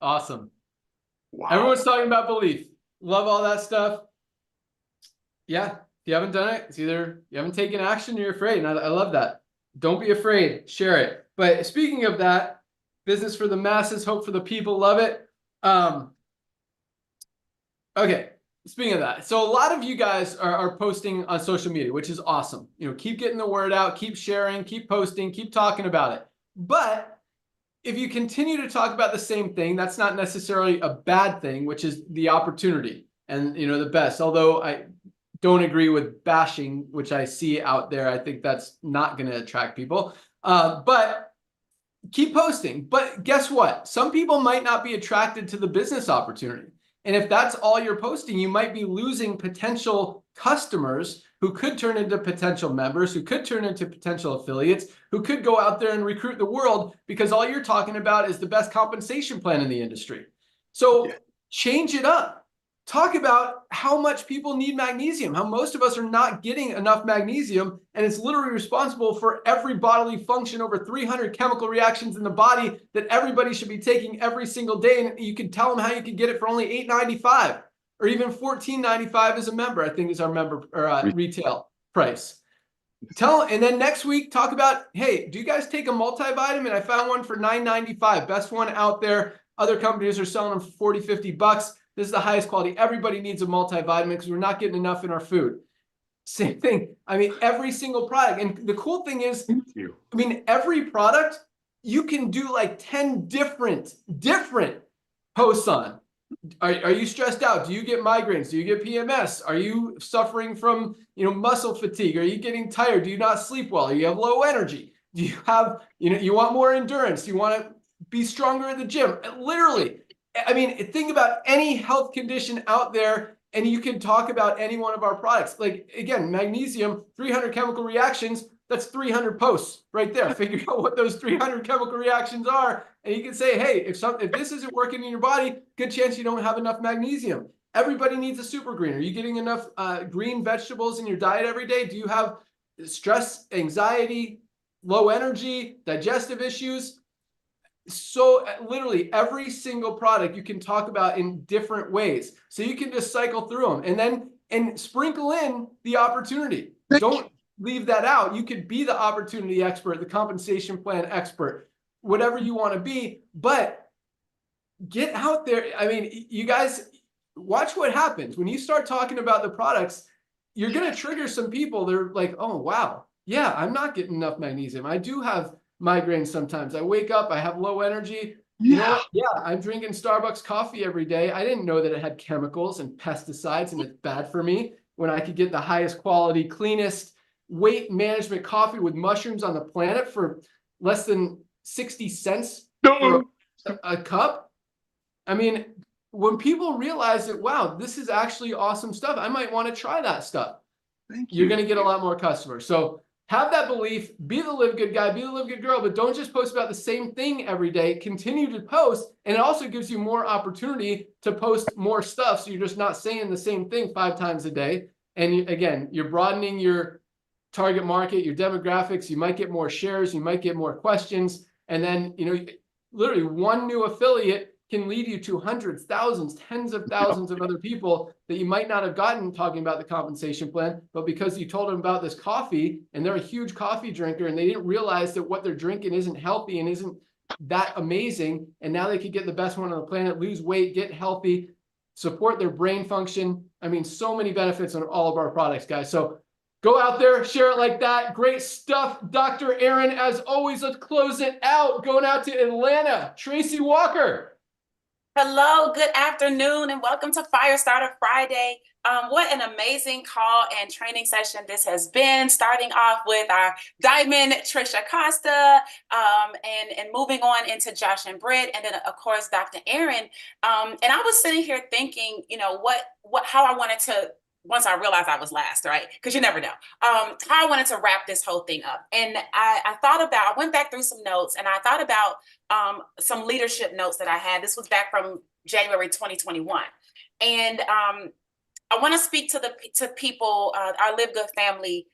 Awesome. Wow. Everyone's talking about belief. Love all that stuff. Yeah. If you haven't done it, it's either you haven't taken action or you're afraid. And I love that. Don't be afraid. Share it. But speaking of that, business for the masses, hope for the people, love it. Okay. Speaking of that, so a lot of you guys are posting on social media, which is awesome. You know, keep getting the word out, keep sharing, keep posting, keep talking about it. But if you continue to talk about the same thing, that's not necessarily a bad thing, which is the opportunity and, you know, the best. Although I don't agree with bashing, which I see out there. I think that's not going to attract people. But keep posting. But guess what? Some people might not be attracted to the business opportunity. And if that's all you're posting, you might be losing potential customers who could turn into potential members, who could turn into potential affiliates, who could go out there and recruit the world because all you're talking about is the best compensation plan in the industry. So change it up. Talk about how much people need magnesium, how most of us are not getting enough magnesium, and it's literally responsible for every bodily function, over 300 chemical reactions in the body that everybody should be taking every single day. And you can tell them how you can get it for only $8.95 or even $14.95 as a member, I think is our member or retail price. And then next week, talk about, hey, do you guys take a multivitamin? I found one for $9.95, best one out there. Other companies are selling them for $40, $50. This is the highest quality. Everybody needs a multivitamin because we're not getting enough in our food. Same thing. I mean, every single product. And the cool thing is, I mean, every product you can do like 10 different posts on. Are you stressed out? Do you get migraines? Do you get PMS? Are you suffering from, you know, muscle fatigue? Are you getting tired? Do you not sleep well? Do you have low energy? Do you have, you know, you want more endurance? Do you want to be stronger at the gym? Literally. I mean, think about any health condition out there and you can talk about any one of our products. Like, again, magnesium, 300 chemical reactions, that's 300 posts right there. Figure out what those 300 chemical reactions are. And you can say, hey, if this isn't working in your body, good chance you don't have enough magnesium. Everybody needs a super green. Are you getting enough green vegetables in your diet every day? Do you have stress, anxiety, low energy, digestive issues? So literally every single product you can talk about in different ways. So you can just cycle through them and sprinkle in the opportunity. Don't leave that out. You could be the opportunity expert, the compensation plan expert, whatever you want to be, but get out there. I mean, you guys watch what happens when you start talking about the products. You're going to trigger some people. They're like, oh, wow. Yeah, I'm not getting enough magnesium. I do have migraines sometimes. I wake up, I have low energy. You know what? Yeah, I'm drinking Starbucks coffee every day. I didn't know that it had chemicals and pesticides and it's bad for me when I could get the highest quality, cleanest weight management coffee with mushrooms on the planet for less than 60 cents for a cup. I mean, when people realize that, wow, this is actually awesome stuff, I might want to try that stuff. You're going to get a lot more customers. So have that belief, be the live good guy, be the live good girl, but don't just post about the same thing every day. Continue to post, and it also gives you more opportunity to post more stuff. So you're just not saying the same thing 5 times a day. And again, you're broadening your target market, your demographics. You might get more shares, you might get more questions, and then literally one new affiliate can lead you to hundreds, thousands, tens of thousands of other people that you might not have gotten talking about the compensation plan, but because you told them about this coffee and they're a huge coffee drinker and they didn't realize that what they're drinking isn't healthy and isn't that amazing, and now they could get the best one on the planet, lose weight, get healthy, support their brain function. I mean, so many benefits on all of our products, guys. So go out there, share it like that. Great stuff, Dr. Aaron. As always, let's close it out. Going out to Atlanta, Tracy Walker. Hello, good afternoon, and welcome to Firestarter Friday. What an amazing call and training session this has been, starting off with our Diamond Trisha Costa, and moving on into Josh and Britt, and then of course Dr. Aaron. And I was sitting here thinking, how I wanted to, once I realized I was last, right? Because you never know, how I wanted to wrap this whole thing up. And I went back through some notes, and I thought about some leadership notes that I had. This was back from January 2021. And I want to speak to people, our Livegood family,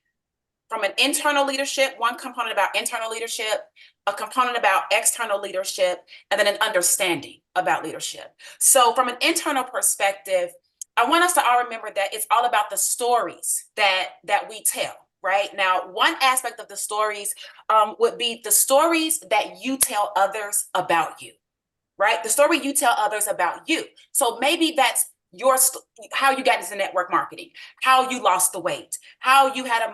from an internal leadership, one component about internal leadership, a component about external leadership, and then an understanding about leadership. So from an internal perspective, I want us to all remember that it's all about the stories that we tell, right? Now, one aspect of the stories would be the stories that you tell others about you, right? The story you tell others about you. So maybe that's how you got into network marketing, how you lost the weight, how you had a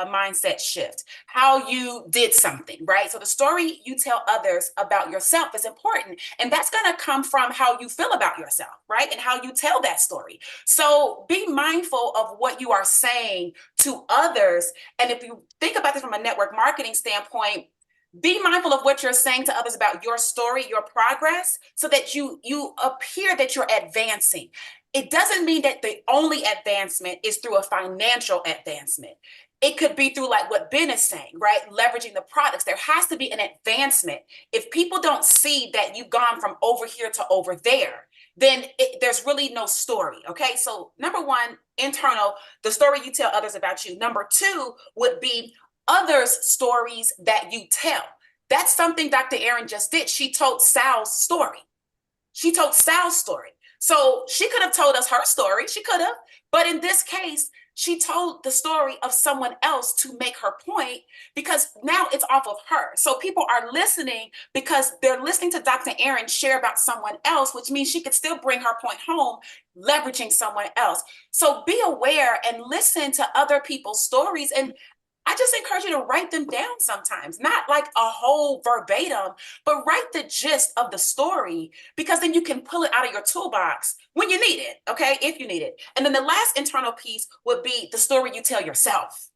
mindset shift, how you did something, right? So the story you tell others about yourself is important. And that's going to come from how you feel about yourself, right? And how you tell that story. So be mindful of what you are saying to others. And if you think about this from a network marketing standpoint, be mindful of what you're saying to others about your story, your progress, so that you appear that you're advancing. It doesn't mean that the only advancement is through a financial advancement. It could be through, like what Ben is saying, right? Leveraging the products. There has to be an advancement. If people don't see that you've gone from over here to over there, then there's really no story, okay? So number one, internal, the story you tell others about you. Number two would be others' stories that you tell. That's something Dr. Aaron just did. She told Sal's story. So she could have told us her story. She could have. But in this case, she told the story of someone else to make her point, because now it's off of her. So people are listening because they're listening to Dr. Aaron share about someone else, which means she could still bring her point home, leveraging someone else. So be aware and listen to other people's stories. And I just encourage you to write them down sometimes, not like a whole verbatim, but write the gist of the story, because then you can pull it out of your toolbox when you need it, okay, if you need it. And then the last internal piece would be the story you tell yourself.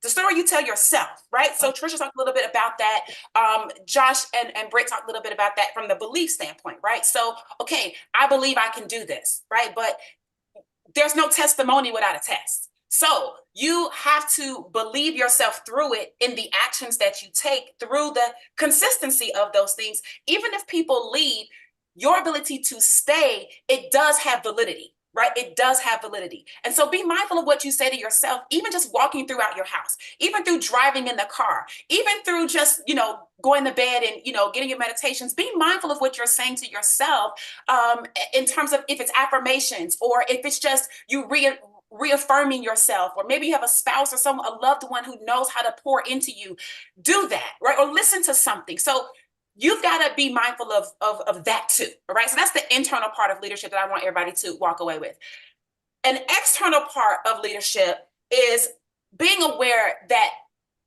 The story you tell yourself, right? So Trisha talked a little bit about that. Josh and Britt talked a little bit about that from the belief standpoint, right? So, okay, I believe I can do this, right? But there's no testimony without a test. So you have to believe yourself through it in the actions that you take, through the consistency of those things. Even if people leave, your ability to stay, it does have validity, right? It does have validity. And so be mindful of what you say to yourself, even just walking throughout your house, even through driving in the car, even through just, going to bed and, getting your meditations. Be mindful of what you're saying to yourself, in terms of if it's affirmations or if it's just you reaffirming yourself, or maybe you have a spouse or a loved one who knows how to pour into you. Do that, right? Or listen to something. So you've got to be mindful of that too, all right? So that's the internal part of leadership that I want everybody to walk away with. An external part of leadership is being aware that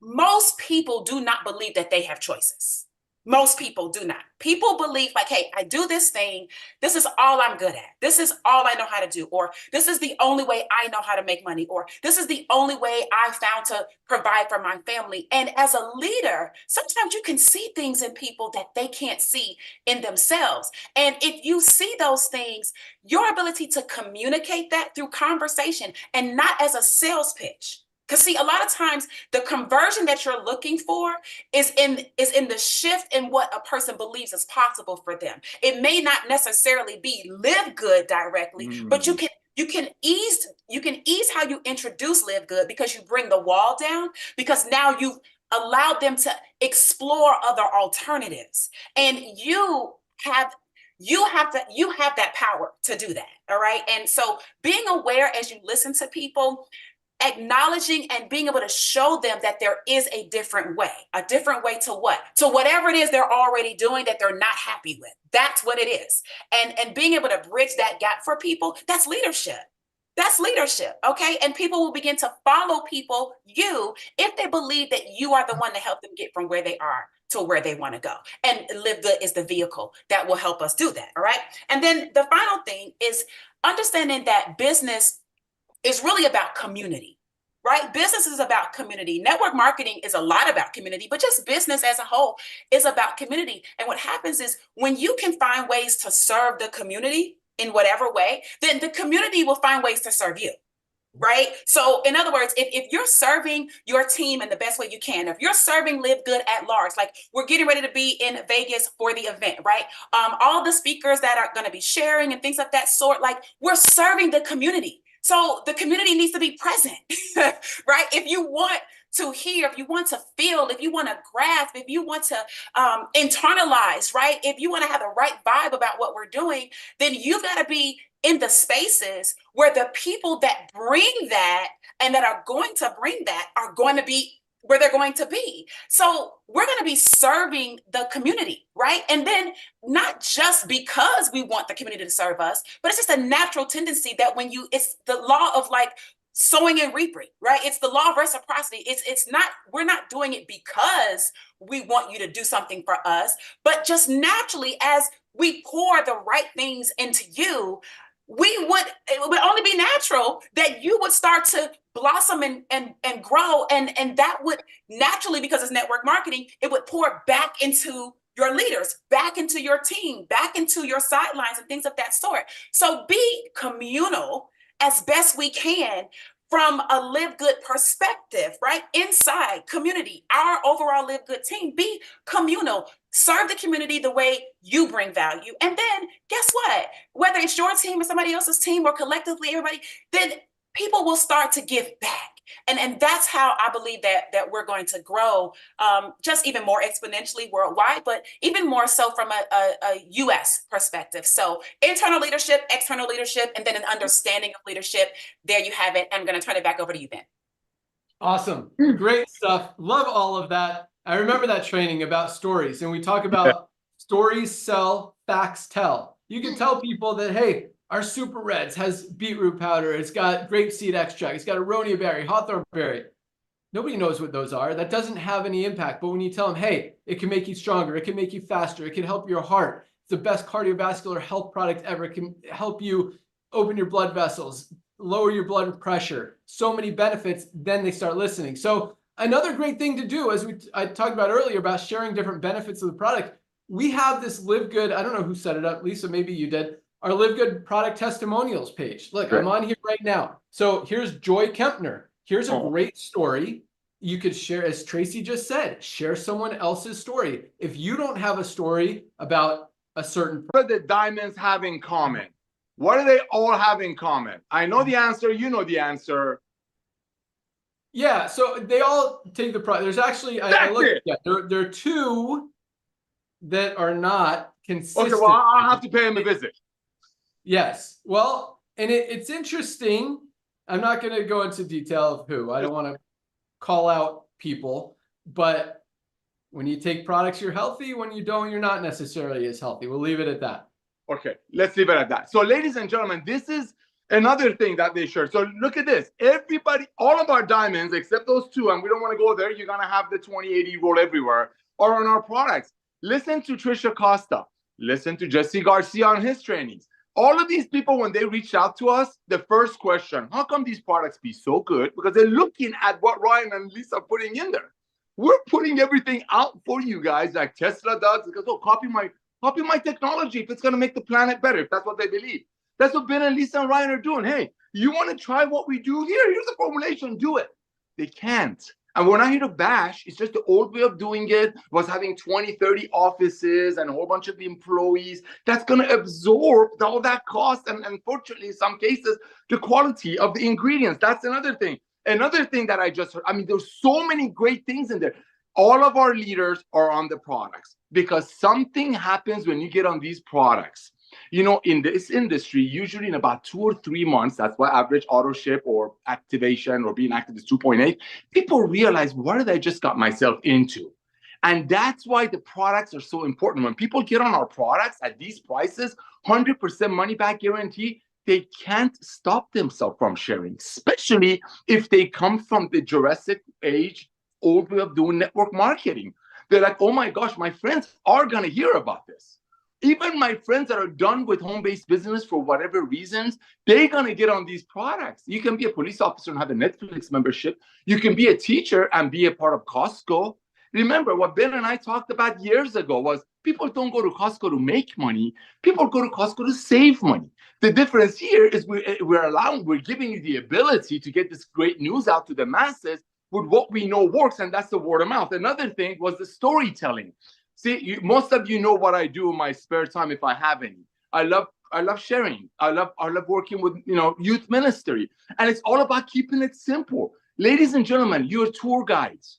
most people do not believe that they have choices. Most people do not. People believe like, hey, I do this thing. This is all I'm good at. This is all I know how to do. Or this is the only way I know how to make money. Or this is the only way I found to provide for my family. And as a leader, sometimes you can see things in people that they can't see in themselves. And if you see those things, your ability to communicate that through conversation and not as a sales pitch. Because see, a lot of times the conversion that you're looking for is in the shift in what a person believes is possible for them. It may not necessarily be live good directly, but you can ease how you introduce Live Good, because you bring the wall down, because now you've allowed them to explore other alternatives, and you have that power to do that. All right. And so being aware as you listen to people, acknowledging and being able to show them that there is a different way to what? To whatever it is they're already doing that they're not happy with. That's what it is. And being able to bridge that gap for people, that's leadership. That's leadership. Okay. And people will begin to follow if they believe that you are the one to help them get from where they are to where they want to go. And Live Good is the vehicle that will help us do that. All right. And then the final thing is understanding that business is really about community, right? Business is about community. Network marketing is a lot about community, but just business as a whole is about community. And what happens is when you can find ways to serve the community in whatever way, then the community will find ways to serve you. Right. So in other words, if you're serving your team in the best way you can, if you're serving Live Good at large, like we're getting ready to be in Vegas for the event, right? All the speakers that are going to be sharing and things of that sort, like we're serving the community. So the community needs to be present, right? If you want to hear, if you want to feel, if you want to grasp, if you want to internalize, right? If you want to have the right vibe about what we're doing, then you've got to be in the spaces where the people that bring that and that are going to bring that are going to be where they're going to be. So we're going to be serving the community, right? And then not just because we want the community to serve us, but it's just a natural tendency that it's the law of like sowing and reaping, right? It's the law of reciprocity. We're not doing it because we want you to do something for us, but just naturally as we pour the right things into you, it would only be natural that you would start to blossom and grow. And that would naturally, because it's network marketing, it would pour back into your leaders, back into your team, back into your sidelines and things of that sort. So be communal as best we can from a Live Good perspective, right? Inside community, our overall Live Good team, be communal, serve the community the way you bring value. And then guess what? Whether it's your team or somebody else's team or collectively everybody, then people will start to give back. And that's how I believe that we're going to grow just even more exponentially worldwide, but even more so from a US perspective. So internal leadership, external leadership, and then an understanding of leadership. There you have it. I'm going to turn it back over to you, Ben. Awesome. Great stuff. Love all of that. I remember that training about stories, and we talk about stories sell, facts tell. You can tell people that, hey, our Super Reds has beetroot powder. It's got grapeseed extract. It's got aronia berry, hawthorn berry. Nobody knows what those are. That doesn't have any impact. But when you tell them, hey, it can make you stronger. It can make you faster. It can help your heart. It's the best cardiovascular health product ever. It can help you open your blood vessels, lower your blood pressure. So many benefits. Then they start listening. So another great thing to do, as I talked about earlier about sharing different benefits of the product, we have this Live Good. I don't know who set it up. Lisa, maybe you did. Our Live Good product testimonials page. Look, I'm on here right now. So here's Joy Kempner. Here's a great story. You could share, as Tracy just said, share someone else's story. If you don't have a story about a certain What do the diamonds have in common? What do they all have in common? I know the answer. You know the answer. Yeah, so they all take the product. There's actually, I looked, yeah, there are two that are not consistent. Okay, well, I'll have to pay him a visit. Yes. Well, and it's interesting. I'm not going to go into detail of who. I don't want to call out people, but when you take products, you're healthy. When you don't, you're not necessarily as healthy. We'll leave it at that. Okay, let's leave it at that. So, ladies and gentlemen, this is another thing that they share. So look at this. Everybody, all of our diamonds, except those two, and we don't want to go there. You're going to have the 2080 roll everywhere, are on our products. Listen to Trisha Costa. Listen to Jesse Garcia on his trainings. All of these people, when they reach out to us, the first question, how come these products be so good? Because they're looking at what Ryan and Lisa are putting in there. We're putting everything out for you guys like Tesla does. Because, oh, copy my technology if it's going to make the planet better, if that's what they believe. That's what Ben and Lisa and Ryan are doing. Hey, you want to try what we do here? Here's a formulation. Do it. They can't. And we're not here to bash. It's just the old way of doing it was having 20, 30 offices and a whole bunch of employees. That's going to absorb all that cost. And unfortunately, in some cases, the quality of the ingredients. That's another thing. Another thing that I just heard, I mean, there's so many great things in there. All of our leaders are on the products because something happens when you get on these products. You know, in this industry, usually in about 2 or 3 months, that's why average auto ship or activation or being active is 2.8, people realize, what did I just got myself into? And that's why the products are so important. When people get on our products at these prices, 100% money back guarantee, they can't stop themselves from sharing, especially if they come from the Jurassic age, old way of doing network marketing. They're like, oh my gosh, my friends are going to hear about this. Even my friends that are done with home-based business for whatever reasons, they're going to get on these products. You can be a police officer and have a Netflix membership. You can be a teacher and be a part of Costco. Remember, what Ben and I talked about years ago was people don't go to Costco to make money. People go to Costco to save money. The difference here is we're giving you the ability to get this great news out to the masses with what we know works, and that's the word of mouth. Another thing was the storytelling. See, most of you know what I do in my spare time if I have any. I love sharing. I love working with youth ministry, and it's all about keeping it simple. Ladies and gentlemen, you're tour guides.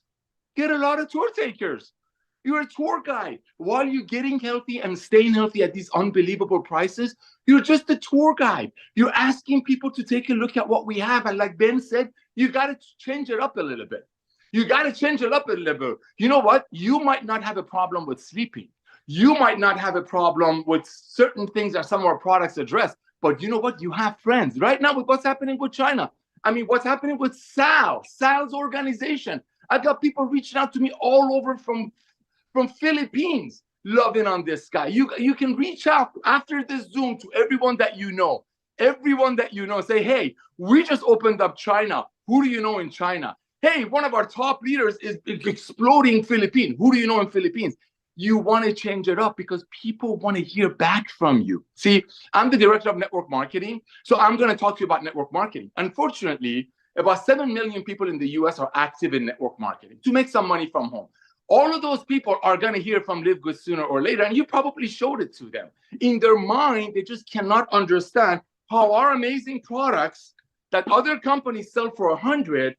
Get a lot of tour takers. You're a tour guide. While you're getting healthy and staying healthy at these unbelievable prices, you're just a tour guide. You're asking people to take a look at what we have, and like Ben said, you got to change it up a little bit. You got to change it up a little bit. You know what? You might not have a problem with sleeping. You might not have a problem with certain things that some of our products address. But you know what? You have friends. Right now, with what's happening with China. I mean, what's happening with Sal's organization. I got people reaching out to me all over from Philippines, loving on this guy. You can reach out after this Zoom to everyone that you know. Everyone that you know. Say, hey, we just opened up China. Who do you know in China? Hey, one of our top leaders is exploding Philippines. Who do you know in Philippines? You want to change it up because people want to hear back from you. See, I'm the director of network marketing, so I'm going to talk to you about network marketing. Unfortunately, about 7 million people in the US are active in network marketing to make some money from home. All of those people are going to hear from Livegood sooner or later, and you probably showed it to them. In their mind, they just cannot understand how our amazing products that other companies sell for 100,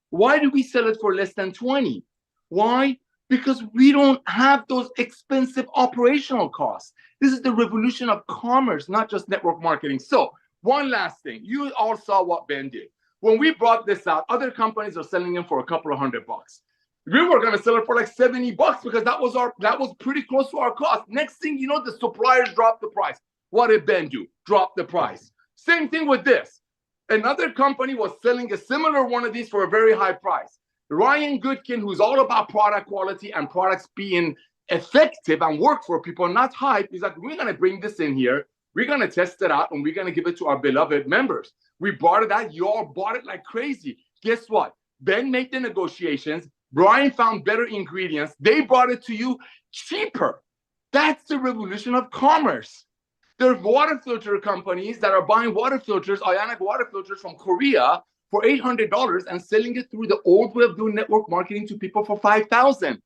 why do we sell it for less than 20? Why? Because we don't have those expensive operational costs. This is the revolution of commerce, not just network marketing. So one last thing. You all saw what Ben did. When we brought this out, other companies are selling them for a couple of $100. We were going to sell it for like $70 because that was pretty close to our cost. Next thing you know, the suppliers dropped the price. What did Ben do? Drop the price. Same thing with this. Another company was selling a similar one of these for a very high price. Ryan Goodkin, who's all about product quality and products being effective and work for people, not hype, he's like, we're going to bring this in here. We're going to test it out, and we're going to give it to our beloved members. We brought it out. You all bought it like crazy. Guess what? Ben made the negotiations. Brian found better ingredients. They brought it to you cheaper. That's the revolution of commerce. There are water filter companies that are buying water filters, ionic water filters from Korea for $800 and selling it through the old way of doing network marketing to people for $5,000.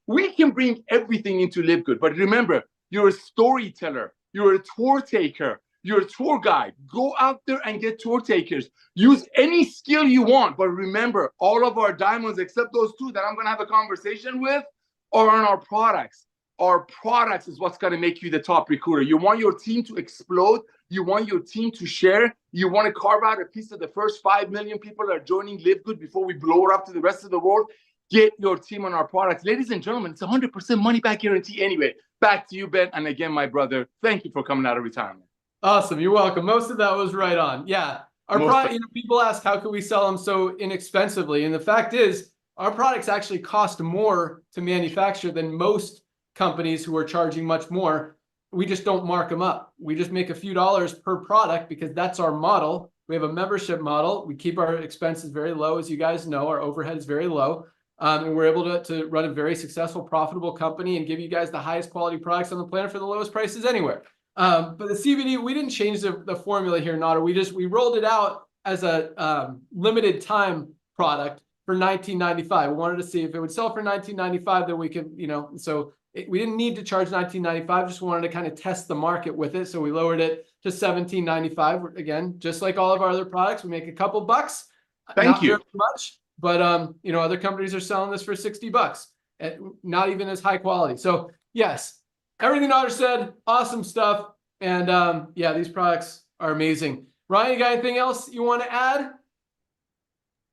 We can bring everything into Livegood, but remember, you're a storyteller, you're a tour taker, you're a tour guide. Go out there and get tour takers. Use any skill you want, but remember, all of our diamonds, except those two that I'm going to have a conversation with, are on our products. Our products is what's going to make you the top recruiter. You want your team to explode. You want your team to share. You want to carve out a piece of the first 5 million people that are joining Livegood before we blow it up to the rest of the world. Get your team on our products. Ladies and gentlemen, it's 100% money back guarantee anyway. Back to you, Ben. And again, my brother, thank you for coming out of retirement. Awesome. You're welcome. Most of that was right on. Yeah. Our product, people ask, how can we sell them so inexpensively? And the fact is, our products actually cost more to manufacture than most companies who are charging much more. We just don't mark them up. We just make a few dollars per product because that's our model. We have a membership model. We keep our expenses very low. As you guys know, our overhead is very low. And we're able to run a very successful, profitable company and give you guys the highest quality products on the planet for the lowest prices anywhere. But the CBD, we didn't change the formula here, Nada. We rolled it out as a limited time product for $19.95. We wanted to see if it would sell for $19.95, then we could, so we didn't need to charge $19.95, just wanted to kind of test the market with it. So we lowered it to $17.95. Again, just like all of our other products, we make a couple bucks. Thank you. Not very much, but other companies are selling this for $60, and not even as high quality. So yes, everything Otter said, awesome stuff. And yeah, these products are amazing. Ryan, you got anything else you want to add?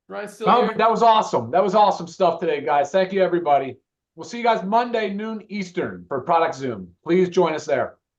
Ryan's still here? That was awesome. That was awesome stuff today, guys. Thank you, everybody. We'll see you guys Monday, noon Eastern for Product Zoom. Please join us there.